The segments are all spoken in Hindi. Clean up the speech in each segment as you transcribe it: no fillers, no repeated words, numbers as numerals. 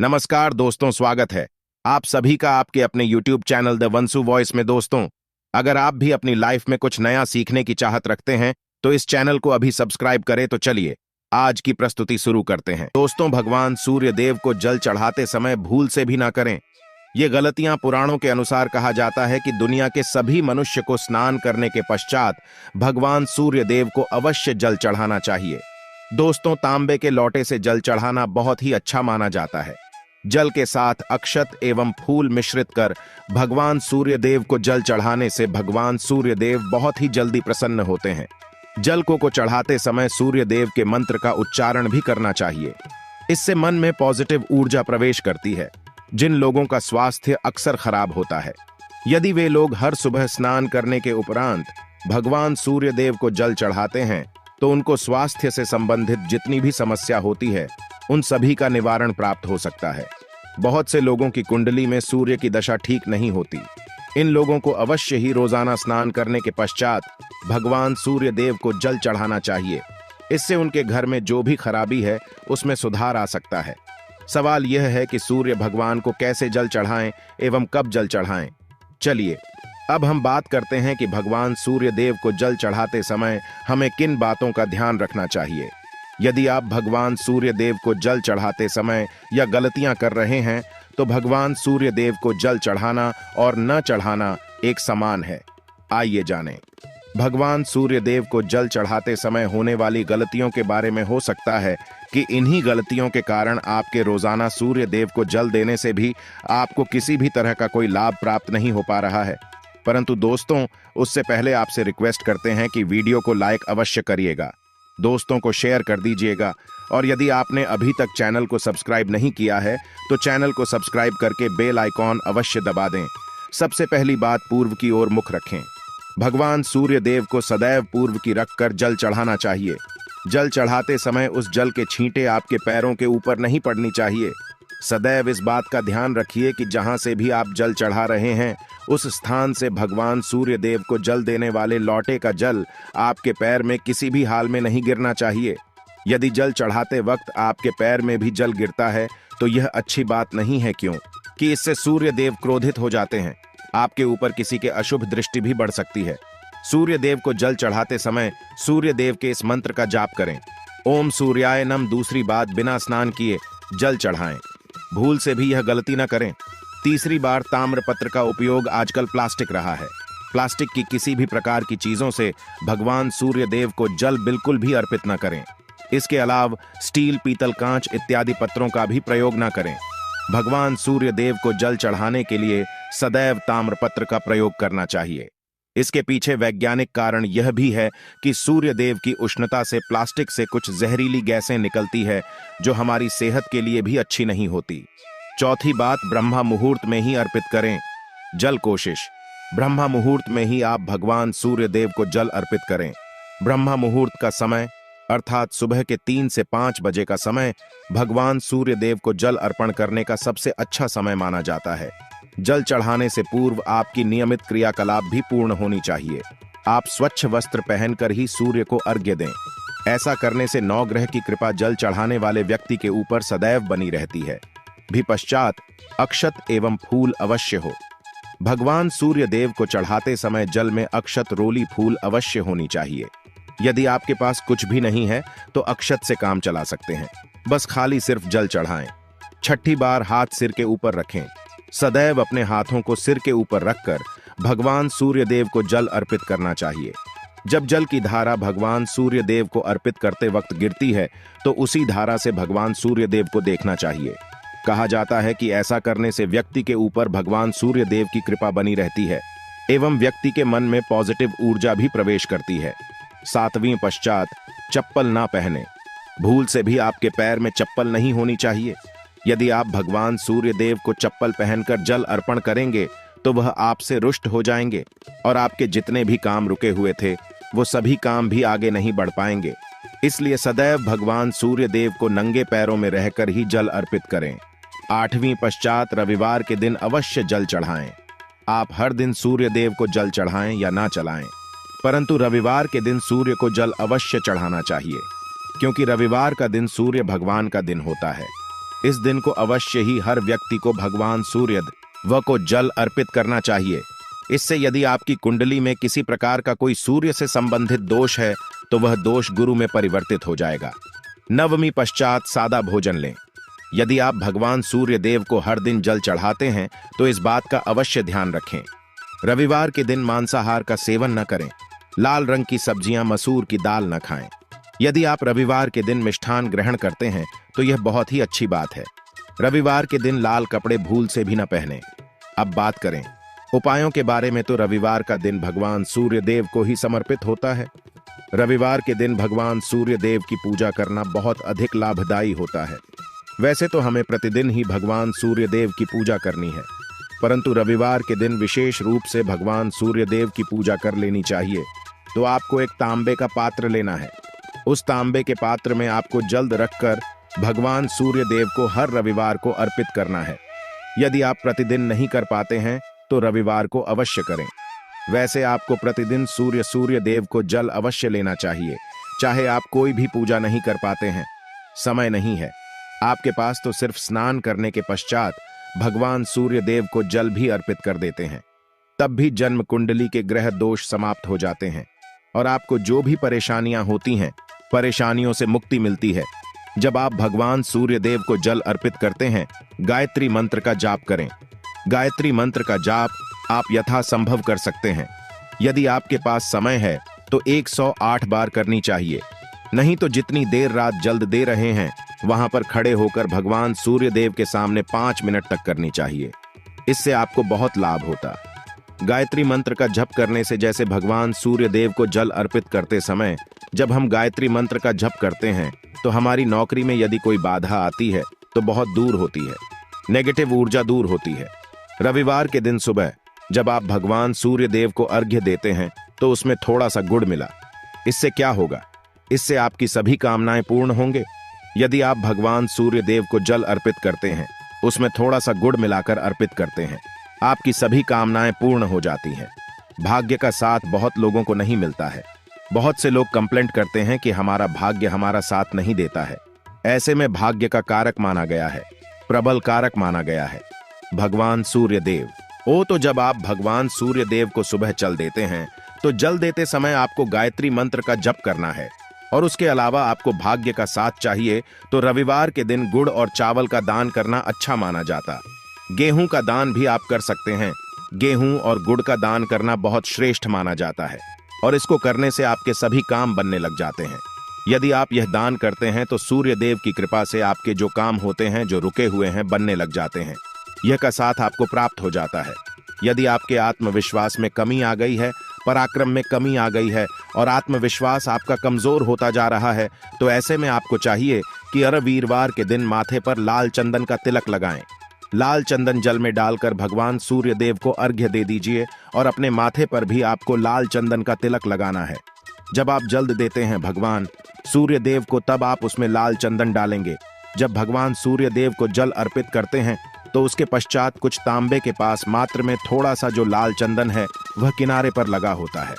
नमस्कार दोस्तों, स्वागत है आप सभी का आपके अपने YouTube चैनल द वंसु वॉइस में। दोस्तों, अगर आप भी अपनी लाइफ में कुछ नया सीखने की चाहत रखते हैं तो इस चैनल को अभी सब्सक्राइब करें। तो चलिए आज की प्रस्तुति शुरू करते हैं। दोस्तों, भगवान सूर्य देव को जल चढ़ाते समय भूल से भी ना करें। ये गलतियां पुराणों के अनुसार कहा जाता है कि दुनिया के सभी मनुष्य को स्नान करने के पश्चात भगवान सूर्य देव को अवश्य जल चढ़ाना चाहिए। दोस्तों, तांबे के लोटे से जल चढ़ाना बहुत ही अच्छा माना जाता है। जल के साथ अक्षत एवं फूल मिश्रित कर भगवान सूर्य देव को जल चढ़ाने से भगवान सूर्य देव बहुत ही जल्दी प्रसन्न होते हैं। जल को चढ़ाते समय सूर्य देव के मंत्र का उच्चारण भी करना चाहिए। इससे मन में पॉजिटिव ऊर्जा प्रवेश करती है। जिन लोगों का स्वास्थ्य अक्सर खराब होता है, यदि वे लोग हर सुबह स्नान करने के उपरांत भगवान सूर्य देव को जल चढ़ाते हैं तो उनको स्वास्थ्य से संबंधित जितनी भी समस्या होती है उन सभी का निवारण प्राप्त हो सकता है। बहुत से लोगों की कुंडली में सूर्य की दशा ठीक नहीं होती। इन लोगों को अवश्य ही रोजाना स्नान करने के पश्चात भगवान सूर्य देव को जल चढ़ाना चाहिए। इससे उनके घर में जो भी खराबी है उसमें सुधार आ सकता है। सवाल यह है कि सूर्य भगवान को कैसे जल चढ़ाएं एवं कब जल चढ़ाएं। चलिए अब हम बात करते हैं कि भगवान सूर्य देव को जल चढ़ाते समय हमें किन बातों का ध्यान रखना चाहिए। यदि आप भगवान सूर्य देव को जल चढ़ाते समय या गलतियां कर रहे हैं तो भगवान सूर्य देव को जल चढ़ाना और न चढ़ाना एक समान है। आइए जानें। भगवान सूर्य देव को जल चढ़ाते समय होने वाली गलतियों के बारे में हो सकता है कि इन्हीं गलतियों के कारण आपके रोजाना सूर्य देव को जल देने से भी आपको किसी भी तरह का कोई लाभ प्राप्त नहीं हो पा रहा है। परंतु दोस्तों, उससे पहले आपसे रिक्वेस्ट करते हैं कि वीडियो को लाइक अवश्य करिएगा, दोस्तों को शेयर कर दीजिएगा और यदि आपने अभी तक चैनल को सब्सक्राइब नहीं किया है तो चैनल को सब्सक्राइब करके बेल आइकॉन अवश्य दबा दें। सबसे पहली बात, पूर्व की ओर मुख रखें। भगवान सूर्य देव को सदैव पूर्व की रखकर जल चढ़ाना चाहिए। जल चढ़ाते समय उस जल के छींटे आपके पैरों के ऊपर नहीं पड़नी चाहिए। सदैव इस बात का ध्यान रखिए कि जहां से भी आप जल चढ़ा रहे हैं उस स्थान से भगवान सूर्य देव को जल देने वाले लोटे का जल आपके पैर में किसी भी हाल में नहीं गिरना चाहिए। यदि जल चढ़ाते वक्त आपके पैर में भी जल गिरता है तो यह अच्छी बात नहीं है, क्यों कि इससे सूर्य देव क्रोधित हो जाते हैं। आपके ऊपर किसी के अशुभ दृष्टि भी बढ़ सकती है। सूर्य देव को जल चढ़ाते समय सूर्य देव के इस मंत्र का जाप करें, ओम सूर्याय नमः। दूसरी बात, बिना स्नान किए जल चढ़ाएं। भूल से भी यह गलती न करें। तीसरी बार, ताम्रपत्र का उपयोग आजकल प्लास्टिक रहा है। प्लास्टिक की किसी भी प्रकार की चीजों से भगवान सूर्य देव को जल बिल्कुल भी अर्पित न करें। इसके अलावा स्टील, पीतल, कांच इत्यादि पत्रों का भी प्रयोग न करें। भगवान सूर्य देव को जल चढ़ाने के लिए सदैव ताम्रपत्र का प्रयोग करना चाहिए। इसके पीछे वैज्ञानिक कारण यह भी है कि सूर्य देव की उष्णता से प्लास्टिक से कुछ जहरीली गैसें निकलती है जो हमारी सेहत के लिए भी अच्छी नहीं होती। चौथी बात, ब्रह्मा मुहूर्त में ही अर्पित करें जल। कोशिश ब्रह्मा मुहूर्त में ही आप भगवान सूर्य देव को जल अर्पित करें। ब्रह्मा मुहूर्त का समय अर्थात सुबह के 3 से 5 बजे का समय भगवान सूर्य देव को जल अर्पण करने का सबसे अच्छा समय माना जाता है। जल चढ़ाने से पूर्व आपकी नियमित क्रियाकलाप भी पूर्ण होनी चाहिए। आप स्वच्छ वस्त्र पहनकर ही सूर्य को अर्घ्य दें। ऐसा करने से नवग्रह की कृपा जल चढ़ाने वाले व्यक्ति के ऊपर सदैव बनी रहती है। भी पश्चात अक्षत एवं फूल अवश्य हो। भगवान सूर्य देव को चढ़ाते समय जल में अक्षत, रोली, फूल अवश्य होनी चाहिए। यदि आपके पास कुछ भी नहीं है तो अक्षत से काम चला सकते हैं। बस खाली सिर्फ जल चढ़ाएं। छठी बार, हाथ सिर के ऊपर रखें। सदैव अपने हाथों को सिर के ऊपर रखकर भगवान सूर्य देव को जल अर्पित करना चाहिए। जब जल की धारा भगवान सूर्य देव को अर्पित करते वक्त गिरती है तो उसी धारा से भगवान सूर्य देव को देखना चाहिए। कहा जाता है कि ऐसा करने से व्यक्ति के ऊपर भगवान सूर्य देव की कृपा बनी रहती है एवं व्यक्ति के मन में पॉजिटिव ऊर्जा भी प्रवेश करती है। 7वीं पश्चात, चप्पल ना पहने। भूल से भी आपके पैर में चप्पल नहीं होनी चाहिए। यदि आप भगवान सूर्य देव को चप्पल पहनकर जल अर्पण करेंगे तो वह आपसे रुष्ट हो जाएंगे और आपके जितने भी काम रुके हुए थे वो सभी काम भी आगे नहीं बढ़ पाएंगे। इसलिए सदैव भगवान सूर्य देव को नंगे पैरों में रहकर ही जल अर्पित करें। 8वीं पश्चात, रविवार के दिन अवश्य जल चढ़ाएं। आप हर दिन सूर्य देव को जल चढ़ाएं या ना चढ़ाएं, परंतु रविवार के दिन सूर्य को जल अवश्य चढ़ाना चाहिए, क्योंकि रविवार का दिन सूर्य भगवान का दिन होता है। इस दिन को अवश्य ही हर व्यक्ति को भगवान सूर्य देव को जल अर्पित करना चाहिए। इससे यदि आपकी कुंडली में किसी प्रकार का कोई सूर्य से संबंधित दोष है तो वह दोष गुरु में परिवर्तित हो जाएगा। नवमी पश्चात सादा भोजन लें। यदि आप भगवान सूर्य देव को हर दिन जल चढ़ाते हैं तो इस बात का अवश्य ध्यान रखें। रविवार के दिन मांसाहार का सेवन न करें। लाल रंग की सब्जियां, मसूर की दाल न खाएं। यदि आप रविवार के दिन मिष्ठान ग्रहण करते हैं तो यह बहुत ही अच्छी बात है। रविवार के दिन लाल कपड़े भूल से भी न पहनें। अब बात करें उपायों के बारे में, तो रविवार का दिन भगवान सूर्य देव को ही समर्पित होता है। रविवार के दिन भगवान सूर्य देव की पूजा करना बहुत अधिक लाभदायी होता है। वैसे तो हमें प्रतिदिन ही भगवान सूर्य देव की पूजा करनी है, परंतु रविवार के दिन विशेष रूप से भगवान सूर्य देव की पूजा कर लेनी चाहिए। तो आपको एक तांबे का पात्र लेना है। उस तांबे के पात्र में आपको जल रखकर भगवान सूर्य देव को हर रविवार को अर्पित करना है। यदि आप प्रतिदिन नहीं कर पाते हैं तो रविवार को अवश्य करें। वैसे आपको प्रतिदिन सूर्य देव को जल अवश्य लेना चाहिए, चाहे आप कोई भी पूजा नहीं कर पाते हैं, समय नहीं है आपके पास, तो सिर्फ स्नान करने के पश्चात भगवान सूर्य देव को जल भी अर्पित कर देते हैं। तब भी जन्म कुंडली के ग्रह दोष समाप्त हो जाते हैं और आपको जो भी परेशानियां होती हैं, परेशानियों से मुक्ति मिलती है। जब आप भगवान सूर्य देव को जल अर्पित करते हैं, गायत्री मंत्र का जाप करें। गायत्री मंत्र का जाप आप यथासंभव कर सकते हैं। यदि आपके पास समय है तो 108 बार करनी चाहिए, नहीं तो जितनी देर रात जल्द दे रहे हैं वहां पर खड़े होकर भगवान सूर्य देव के सामने 5 मिनट तक करनी चाहिए। इससे आपको बहुत लाभ होता। गायत्री मंत्र का जप करने से, जैसे भगवान सूर्य देव को जल अर्पित करते समय जब हम गायत्री मंत्र का जप करते हैं तो हमारी नौकरी में यदि कोई बाधा आती है तो बहुत दूर होती है, नेगेटिव ऊर्जा दूर होती है। रविवार के दिन सुबह जब आप भगवान सूर्य देव को अर्घ्य देते हैं तो उसमें थोड़ा सा गुड़ मिला। इससे क्या होगा? इससे आपकी सभी कामनाएं पूर्ण होंगे। यदि आप भगवान सूर्य देव को जल अर्पित करते हैं, उसमें थोड़ा सा गुड़ मिलाकर अर्पित करते हैं, आपकी सभी कामनाएं पूर्ण हो जाती हैं। भाग्य का साथ बहुत लोगों को नहीं मिलता है। बहुत से लोग कंप्लेंट करते हैं कि हमारा भाग्य हमारा साथ नहीं देता है। ऐसे में भाग्य का कारक माना गया है, प्रबल कारक माना गया है भगवान सूर्य देव। तो जब आप भगवान सूर्य देव को सुबह जल देते हैं तो जल देते समय आपको गायत्री मंत्र का जप करना है और उसके अलावा आपको भाग्य का साथ चाहिए तो रविवार के दिन गुड़ और चावल का दान करना अच्छा माना जाता। गेहूं का दान भी आप कर सकते हैं। गेहूं और गुड़ का दान करना बहुत श्रेष्ठ माना जाता है और इसको करने से आपके सभी काम बनने लग जाते हैं। यदि आप यह दान करते हैं तो सूर्य देव की कृपा से आपके जो काम होते हैं, जो रुके हुए हैं, बनने लग जाते हैं। यह का साथ आपको प्राप्त हो जाता है। यदि आपके आत्मविश्वास में कमी आ गई है, पराक्रम में कमी आ गई है और आत्मविश्वास आपका कमजोर होता जा रहा है, तो ऐसे में आपको चाहिए कि हर वीरवार के दिन माथे पर लाल चंदन का तिलक लगाएं। लाल चंदन जल में डालकर भगवान सूर्य देव को अर्घ्य दे दीजिए और अपने माथे पर भी आपको लाल चंदन का तिलक लगाना है। जब आप जल देते हैं भगवान सूर्य देव को, तब आप उसमें लाल चंदन डालेंगे। जब भगवान सूर्य देव को जल अर्पित करते हैं तो उसके पश्चात कुछ तांबे के पास मात्र में थोड़ा सा जो लाल चंदन है वह किनारे पर लगा होता है।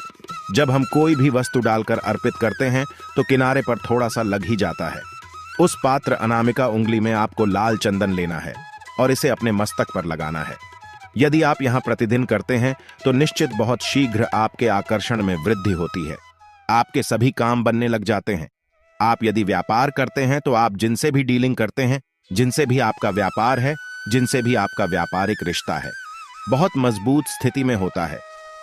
जब हम कोई भी वस्तु डालकर अर्पित करते हैं तो किनारे पर थोड़ा सा लग ही जाता है। उस पात्र अनामिका उंगली में आपको लाल चंदन लेना है और इसे अपने मस्तक पर लगाना है। यदि आप यहां प्रतिदिन करते हैं तो निश्चित बहुत शीघ्र आपके आकर्षण में वृद्धि होती है। आपके सभी काम बनने लग जाते हैं। आप यदि व्यापार करते हैं तो आप जिनसे भी डीलिंग करते हैं, जिनसे भी आपका व्यापार है, जिनसे भी आपका व्यापारिक रिश्ता है, बहुत मजबूत स्थिति में होता है।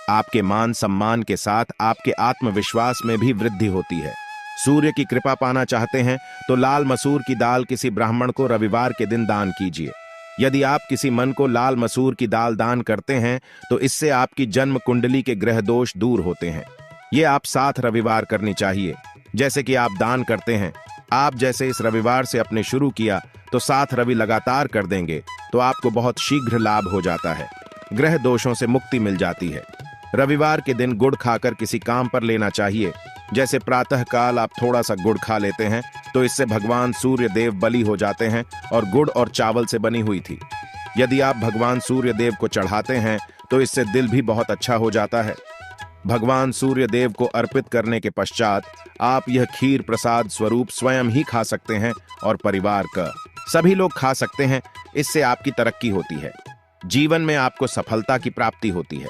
आपके मान सम्मान के साथ आपके आत्मविश्वास में भी वृद्धि होती है। सूर्य की कृपा पाना चाहते हैं तो लाल मसूर की दाल किसी ब्राह्मण को रविवार के दिन दान कीजिए। यदि आप किसी मन को लाल मसूर की दाल दान करते हैं तो इससे आपकी जन्म कुंडली के ग्रह दोष दूर होते हैं। ये आप 7 रविवार करनी चाहिए। जैसे कि आप दान करते हैं, आप जैसे इस रविवार से अपने शुरू किया तो 7 रवि लगातार कर देंगे तो आपको बहुत शीघ्र लाभ हो जाता है। ग्रह दोषों से मुक्ति मिल जाती है। रविवार के दिन गुड़ खाकर किसी काम पर लेना चाहिए। जैसे प्रातः काल आप थोड़ा सा गुड़ खा लेते हैं तो इससे भगवान सूर्य देव बलि हो जाते हैं और गुड़ और चावल से बनी हुई थी। यदि आप भगवान सूर्य देव को चढ़ाते हैं तो इससे दिल भी बहुत अच्छा हो जाता है। भगवान सूर्य देव को अर्पित करने के पश्चात आप यह खीर प्रसाद स्वरूप स्वयं ही खा सकते हैं और परिवार का सभी लोग खा सकते हैं। इससे आपकी तरक्की होती है। जीवन में आपको सफलता की प्राप्ति होती है।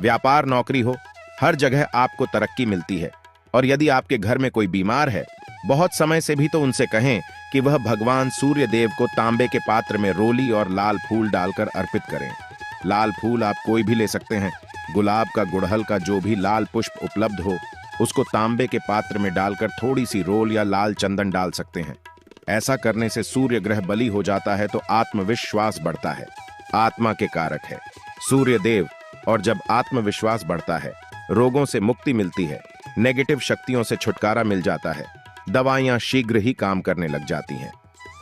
व्यापार नौकरी हो, हर जगह आपको तरक्की मिलती है। और यदि आपके घर में कोई बीमार है, बहुत समय से भी, तो उनसे कहें कि वह भगवान सूर्य देव को तांबे के पात्र में रोली और लाल फूल डालकर अर्पित करें। लाल फूल आप कोई भी ले सकते हैं। गुलाब का, गुड़हल का, जो भी लाल पुष्प उपलब्ध हो, उसको तांबे के पात्र में डालकर थोड़ी सी रोल या लाल चंदन डाल सकते हैं। ऐसा करने से सूर्य ग्रह बली हो जाता है तो आत्मविश्वास बढ़ता है। आत्मा के कारक है सूर्य देव, और जब आत्मविश्वास बढ़ता है, रोगों से मुक्ति मिलती है, नेगेटिव शक्तियों से छुटकारा मिल जाता है, दवाइयां शीघ्र ही काम करने लग जाती हैं।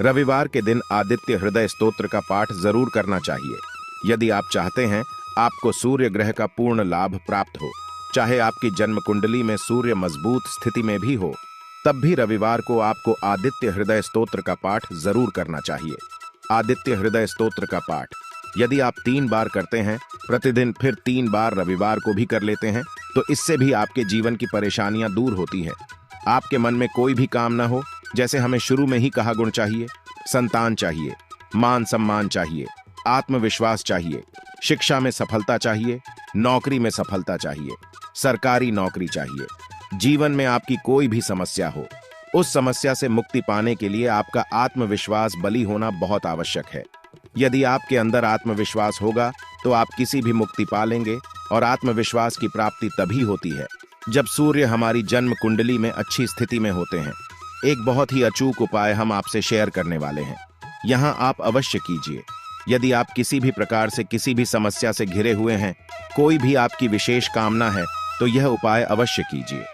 रविवार के दिन आदित्य हृदय स्तोत्र का पाठ जरूर करना चाहिए। यदि आप चाहते हैं आपको सूर्य ग्रह का पूर्ण लाभ प्राप्त हो, चाहे आपकी जन्म कुंडली में सूर्य मजबूत स्थिति में भी हो, तब भी रविवार को आपको आदित्य हृदय स्तोत्र का पाठ जरूर करना चाहिए। आदित्य हृदय स्तोत्र का पाठ यदि आप 3 बार करते हैं प्रतिदिन, फिर 3 बार रविवार को भी कर लेते हैं, तो इससे भी आपके जीवन की परेशानियां दूर होती हैं। आपके मन में कोई भी काम ना हो, जैसे हमें शुरू में ही कहा, गुण चाहिए, संतान चाहिए, मान सम्मान चाहिए, आत्मविश्वास चाहिए, शिक्षा में सफलता चाहिए, नौकरी में सफलता चाहिए, सरकारी नौकरी चाहिए, जीवन में आपकी कोई भी समस्या हो, उस समस्या से मुक्ति पाने के लिए आपका आत्मविश्वास बली होना बहुत आवश्यक है। यदि आपके अंदर आत्मविश्वास होगा तो आप किसी भी मुक्ति पालेंगे। और आत्मविश्वास की प्राप्ति तभी होती है जब सूर्य हमारी जन्म कुंडली में अच्छी स्थिति में होते हैं। एक बहुत ही अचूक उपाय हम आपसे शेयर करने वाले हैं, यहां आप अवश्य कीजिए। यदि आप किसी भी प्रकार से किसी भी समस्या से घिरे हुए हैं, कोई भी आपकी विशेष कामना है, तो यह उपाय अवश्य कीजिए।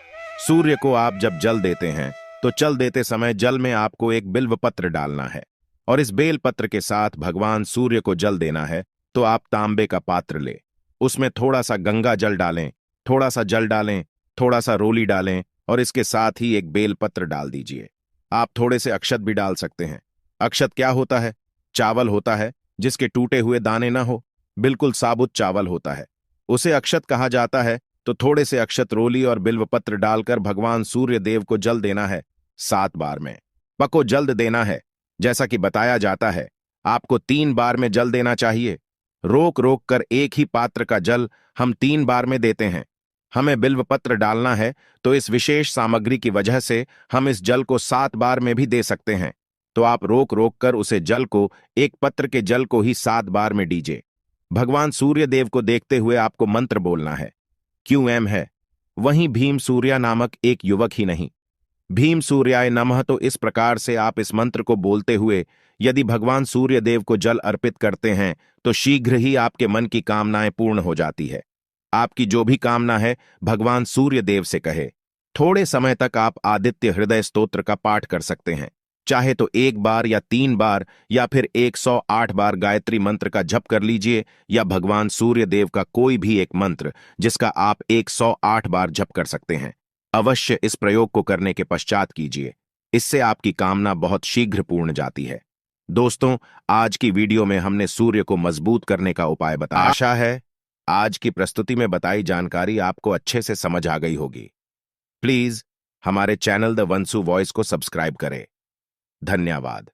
सूर्य को आप जब जल देते हैं तो जल देते समय जल में आपको एक बिल्व पत्र डालना है, और इस बेल पत्र के साथ भगवान सूर्य को जल देना है। तो आप तांबे का पात्र ले, उसमें थोड़ा सा गंगा जल डालें, थोड़ा सा जल डालें, थोड़ा सा रोली डालें, और इसके साथ ही एक बेल पत्र डाल दीजिए। आप थोड़े से अक्षत भी डाल सकते हैं। अक्षत क्या होता है? चावल होता है जिसके टूटे हुए दाने ना हो, बिल्कुल साबुत चावल होता है, उसे अक्षत कहा जाता है। तो थोड़े से अक्षत, रोली और बिल्वपत्र डालकर भगवान सूर्य देव को जल देना है 7 बार में। पको जल्द देना है, जैसा कि बताया जाता है आपको 3 बार में जल देना चाहिए। रोक रोक कर एक ही पात्र का जल हम 3 बार में देते हैं। हमें बिल्वपत्र डालना है, तो इस विशेष सामग्री की वजह से हम इस जल को 7 बार में भी दे सकते हैं। तो आप रोक रोक कर उसे जल को, एक पत्र के जल को ही 7 बार में दीजिए। भगवान सूर्य देव को देखते हुए आपको मंत्र बोलना है। QM है, वहीं भीम सूर्या नामक एक युवक ही नहीं, भीम सूर्याय नमः। तो इस प्रकार से आप इस मंत्र को बोलते हुए यदि भगवान सूर्य देव को जल अर्पित करते हैं, तो शीघ्र ही आपके मन की कामनाएं पूर्ण हो जाती है। आपकी जो भी कामना है भगवान सूर्य देव से कहे। थोड़े समय तक आप आदित्य हृदय स्तोत्र का पाठ कर सकते हैं, चाहे तो 1 बार या 3 बार या फिर 108 बार गायत्री मंत्र का जप कर लीजिए, या भगवान सूर्य देव का कोई भी एक मंत्र जिसका आप 108 बार जप कर सकते हैं। अवश्य इस प्रयोग को करने के पश्चात कीजिए, इससे आपकी कामना बहुत शीघ्र पूर्ण जाती है। दोस्तों, आज की वीडियो में हमने सूर्य को मजबूत करने का उपाय बताया। आशा है आज की प्रस्तुति में बताई जानकारी आपको अच्छे से समझ आ गई होगी। प्लीज हमारे चैनल द वंसु वॉइस को सब्सक्राइब करें। धन्यवाद।